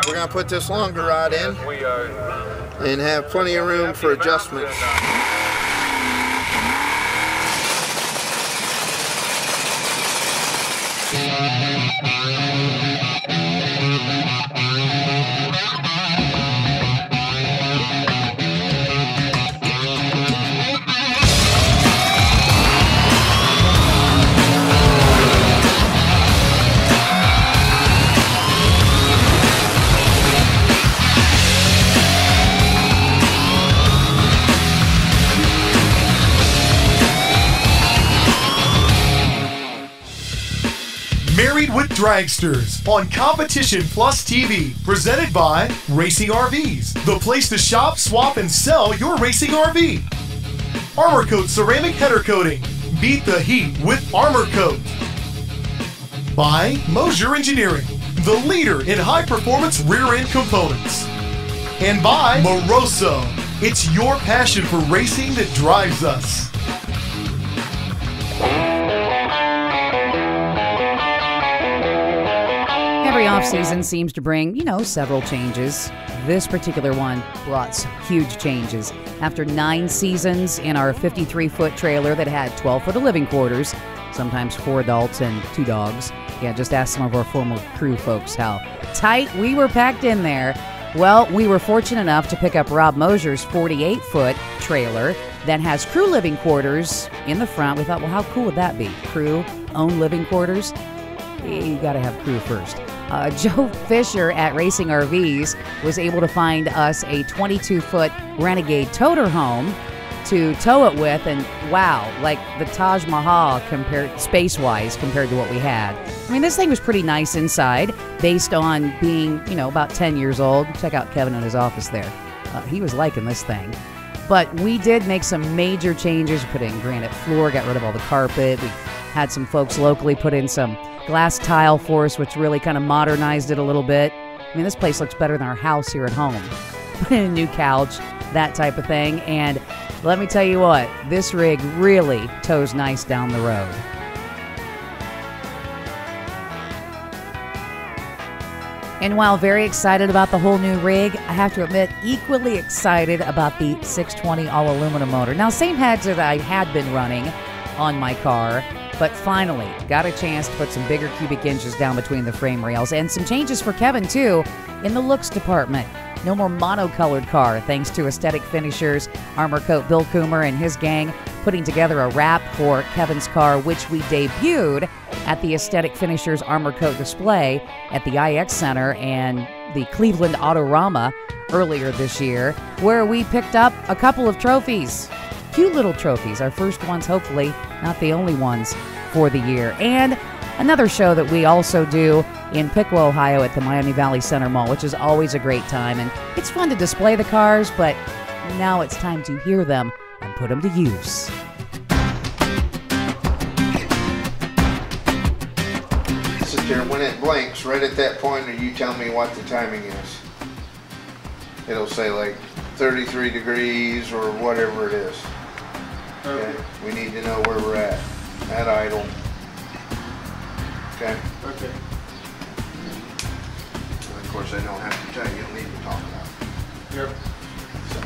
We're going to put this longer rod in and have plenty of room for adjustments. Married with Dragsters on Competition Plus TV, presented by RacingRVS, the place to shop, swap, and sell your racing RV. Armor Coat Ceramic Header Coating. Beat the heat with Armor Coat. By Moser Engineering, the leader in high-performance rear-end components. And by Moroso. It's your passion for racing that drives us. Every off-season seems to bring, several changes. This particular one brought some huge changes. After 9 seasons in our 53-foot trailer that had 12 foot of living quarters, sometimes 4 adults and 2 dogs. Yeah, just ask some of our former crew folks how tight we were packed in there. Well, we were fortunate enough to pick up Rob Moser's 48-foot trailer that has crew living quarters in the front. We thought, well, how cool would that be? Crew, own living quarters? You gotta have crew first. Joe Fisher at RacingRVS was able to find us a 22-foot Renegade toter home to tow it with, and wow, like the Taj Mahal space-wise compared to what we had. I mean, this thing was pretty nice inside, based on being, about 10 years old. Check out Kevin in his office there. He was liking this thing. But we did make some major changes. We put in granite floor, got rid of all the carpet. We had some folks locally put in some glass tile for us, which really kind of modernized it a little bit. I mean, this place looks better than our house here at home. Put in a new couch, that type of thing. And let me tell you what, this rig really tows nice down the road. And while very excited about the whole new rig, I have to admit, equally excited about the 620 all-aluminum motor. Now, same heads that I had been running on my car, but finally got a chance to put some bigger cubic inches down between the frame rails, and some changes for Kevin too in the looks department. No more monocolored car, thanks to Aesthetic Finishers, Armor Coat Bill Coomer and his gang putting together a wrap for Kevin's car, which we debuted at the Aesthetic Finishers Armor Coat display at the IX Center and the Cleveland Autorama earlier this year, where we picked up a couple of trophies. Cute little trophies, our first ones, hopefully not the only ones for the year. And another show that we also do in Piqua, Ohio at the Miami Valley Center Mall, which is always a great time. And it's fun to display the cars, but now it's time to hear them and put them to use. Sit there, when it blinks, right at that point, or you tell me what the timing is. It'll say like 33 degrees or whatever it is. Okay. We need to know where we're at idle. Okay? Okay. And of course, I don't have to tell you, you'll need to talk about it. Yep. So.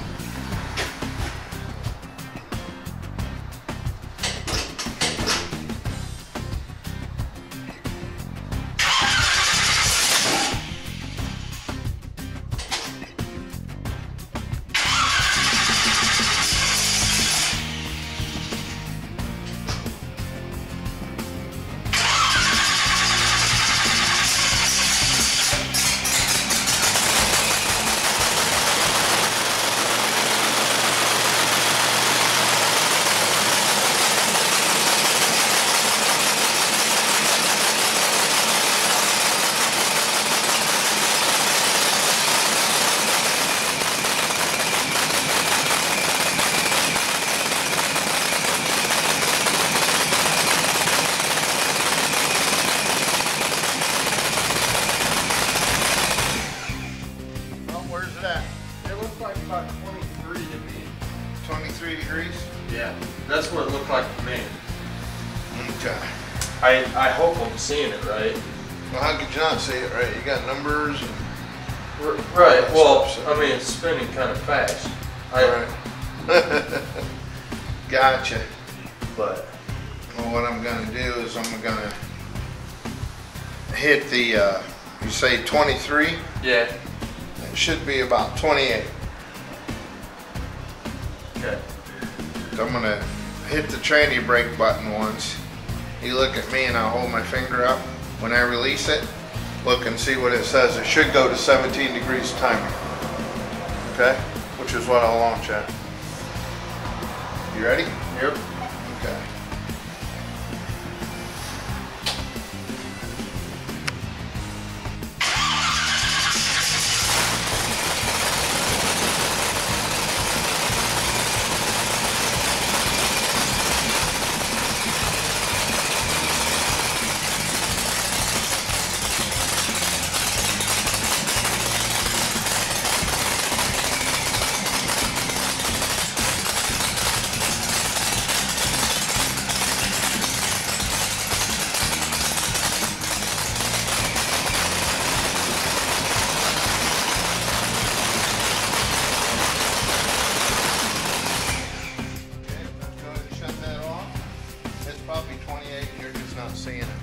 about 23 to me. 23 degrees? Yeah, that's what it looked like to me. Okay. I hope I'm seeing it right. Well, how could you not see it right? You got numbers. Right, well, I mean, it's spinning kind of fast. Right. Gotcha. But well, what I'm gonna do is I'm gonna hit the, you say 23? Yeah. It should be about 28. Okay. So I'm gonna hit the tranny brake button once. You look at me and I'll hold my finger up. When I release it, look and see what it says. It should go to 17 degrees timing. Okay? Which is what I'll launch at. You ready? Yep. Okay.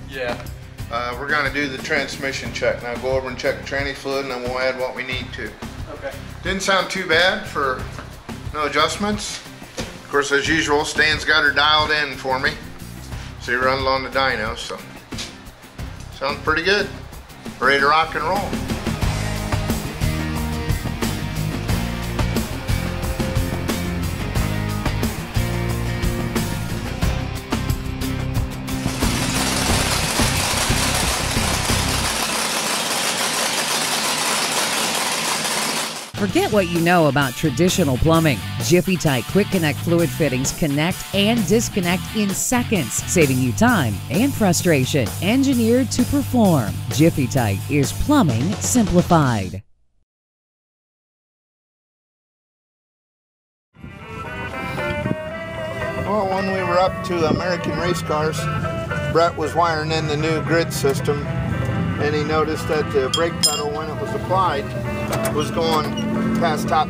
Yeah. We're going to do the transmission check. Now go over and check the tranny fluid and then we'll add what we need to. Okay. Didn't sound too bad for no adjustments. Of course, as usual, Stan's got her dialed in for me. So he runs on the dyno, so sounds pretty good. Ready to rock and roll. Forget what you know about traditional plumbing. Jiffy-tite Quick Connect fluid fittings connect and disconnect in seconds, saving you time and frustration. Engineered to perform, Jiffy-tite is plumbing simplified. Well, when we were up to American Race Cars, Brett was wiring in the new grid system, and he noticed that the brake pedal, when it was applied, was going past top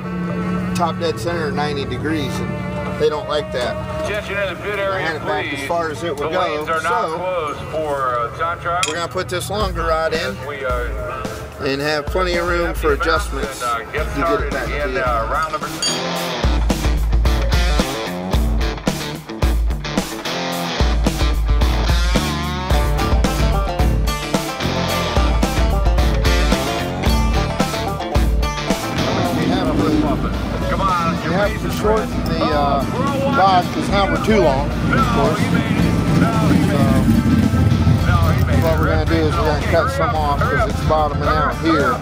dead center 90 degrees, and they don't like that. Attention in the pit area, I had it back as far as it would the go. lanes are not closed for time trial. We're going to put this longer rod in and have plenty of room for adjustments to get it back to you. Round number 6. You have to shorten the rod because now we're too long, of course. What we're going to do is we're going to cut some off because it's bottoming out here.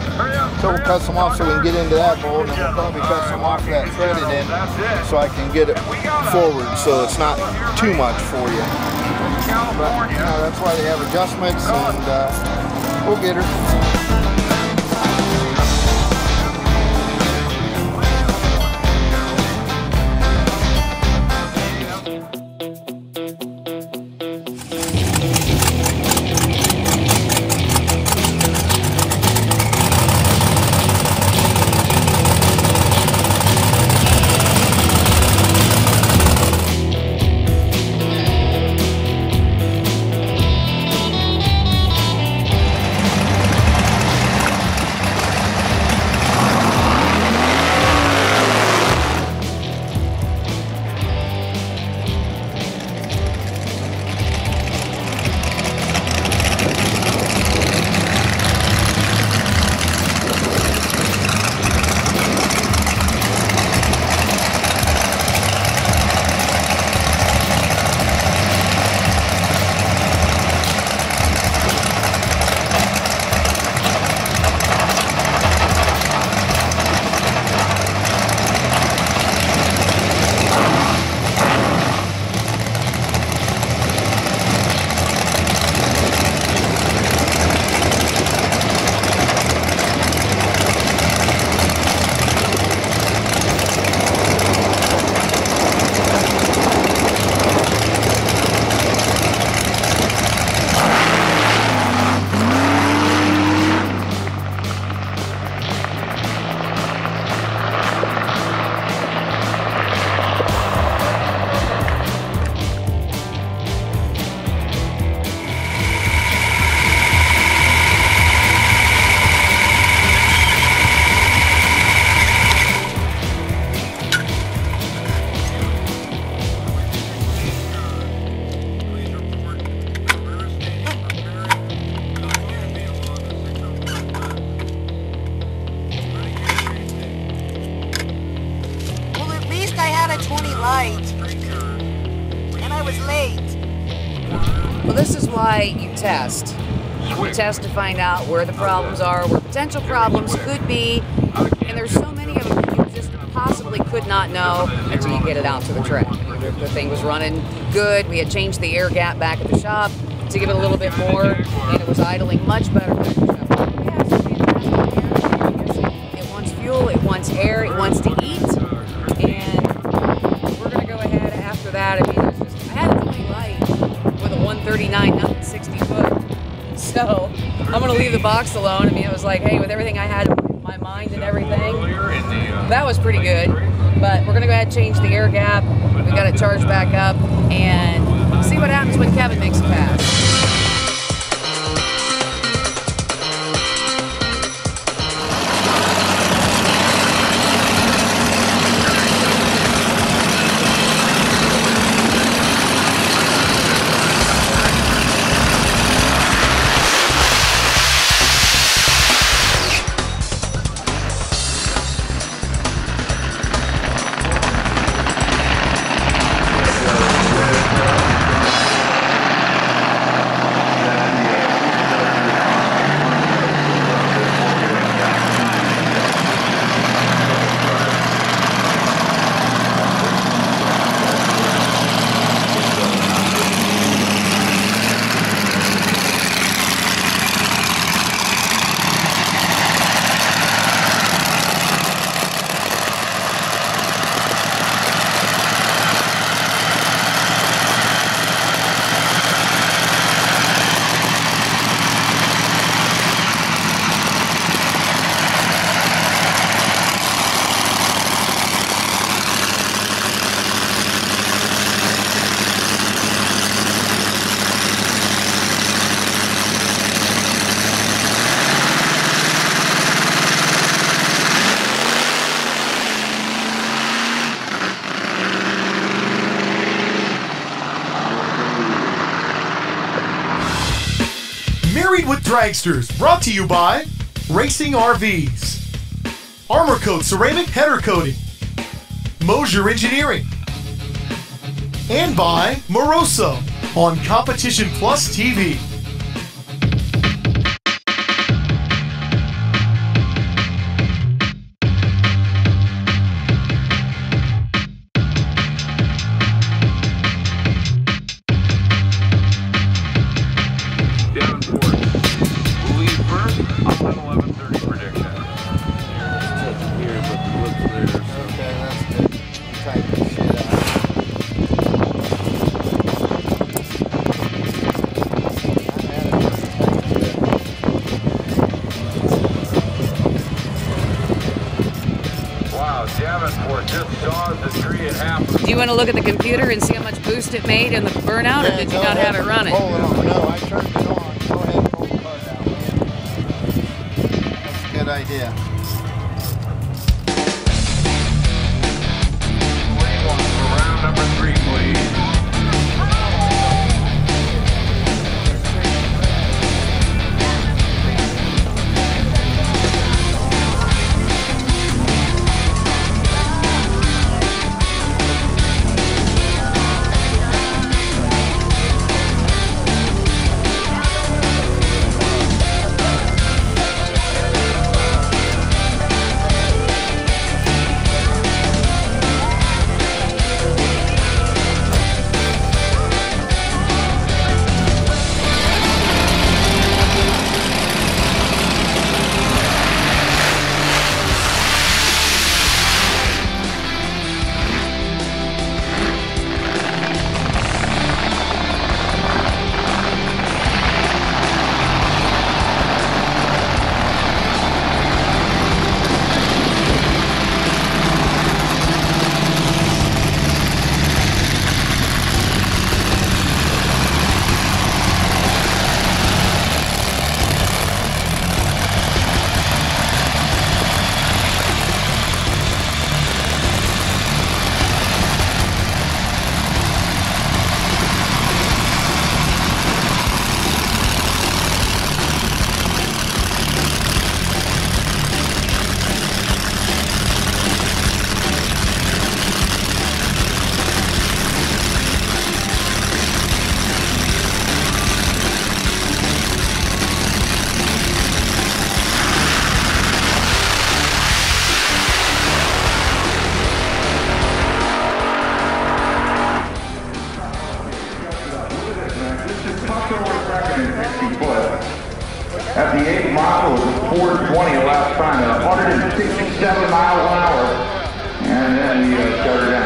So we'll cut some off so we can get into that bolt, and we'll probably cut some off that threaded end so I can get it forward so it's not too much for you. But that's why they have adjustments, and we'll get her. light. And I was late. Well, this is why you test. You test to find out where the problems are, where potential problems could be, and there's so many of them that you just possibly could not know until you get it out to the track. The thing was running good. We had changed the air gap back at the shop to give it a little bit more, and it was idling much better back at the shop. Yeah, it's fantastic air. It wants fuel, it wants air, it wants to eat, and we're going to go ahead after that. I mean, I had a really light with a 139, not 60 foot. So I'm going to leave the box alone. I mean, it was like, hey, with everything I had in my mind and everything, that was pretty good. But we're going to go ahead and change the air gap. We got it charged back up and see what happens when Kevin makes a pass. Married with Dragsters, brought to you by RacingRVS, Armor Coat Ceramic Header Coating, Moser Engineering, and by Moroso on Competition Plus TV. Do you want to look at the computer and see how much boost it made in the burnout, or did you not have it running? Hold it on. No, I turned it on. Go ahead and pull the part out. That's a good idea. Round number 3, please. spot was 420 last time at 167 miles an hour. And then he shut her down.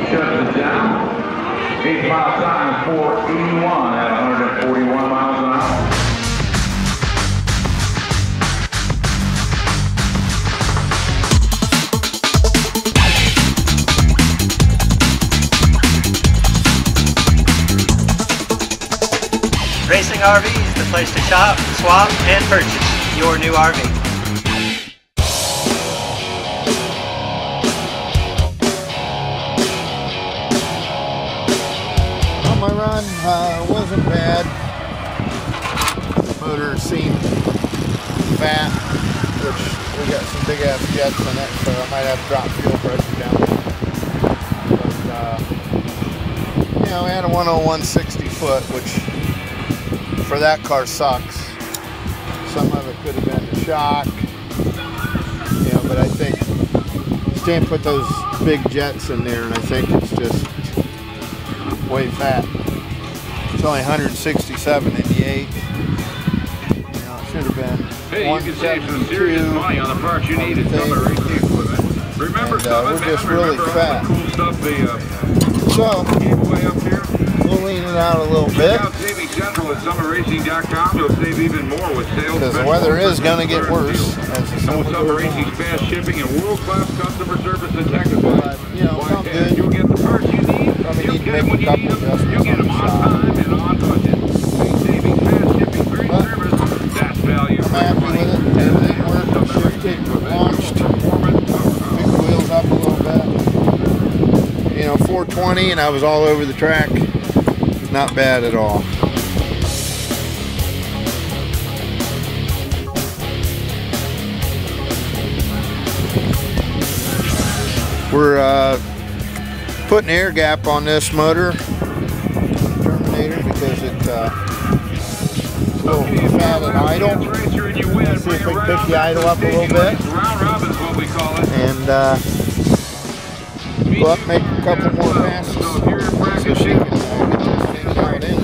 Shuts it down. 8 mile time, 481 at 141 miles an hour. Racing RV is the place to shop, swap, and purchase your new RV. My run wasn't bad. The motor seemed fat, which we got some big ass jets in it, so I might have to drop fuel pressure down. But, you know, we had a 101 60-foot, which for that car sucks. Some of it could have been the shock, you know, but I think Stan put those big jets in there, and I think it's just way fat. It's only 167 in the 8. You know, it should have been. Hey, you can save some serious money on the parts you need at Summit Racing Equipment. Remember, we're just really fat. Cool stuff they So gave away up here. We'll lean it out a little bit. Check out Saving Central at SummitRacing.com. You'll save even more with sales. Because the weather is going to get worse as the summer with Summit goes Racing's on. fast shipping and world-class customer service and technical. You know, come good. You'll get the parts you need. Probably You'll need to get make them a couple when you need them. adjustments You'll get on them the on shop. time and on budget. Big savings, fast shipping, great service. That's value. I'm happy with it. Everything worked. The shift tape launched. Picked the wheels up a little bit. You know, 420 and I was all over the track. Not bad at all. We're putting air gap on this motor terminator because it's a little fat and idle. Let's see if we can pick the idle up a little bit and go up, make a couple more passes so she can get this thing dialed in.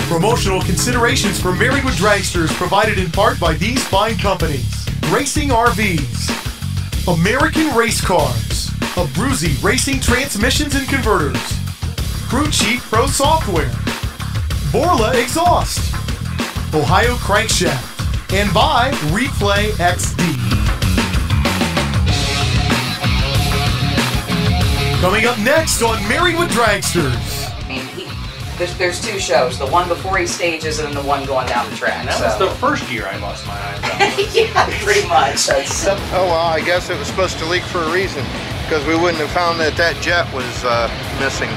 Promotional considerations for Married with Dragsters provided in part by these fine companies: RacingRVS, American Race Cars, Abruzzi Racing Transmissions and Converters, Crew Chief Pro Software, Borla Exhaust, Ohio Crankshaft, and by Replay XD. Coming up next on Married with Dragsters. I mean, there's two shows, the one before he stages and then the one going down the track. And that was the first year I lost my eyes. Yeah, pretty much. That's, Oh well, I guess it was supposed to leak for a reason, because we wouldn't have found that jet was missing.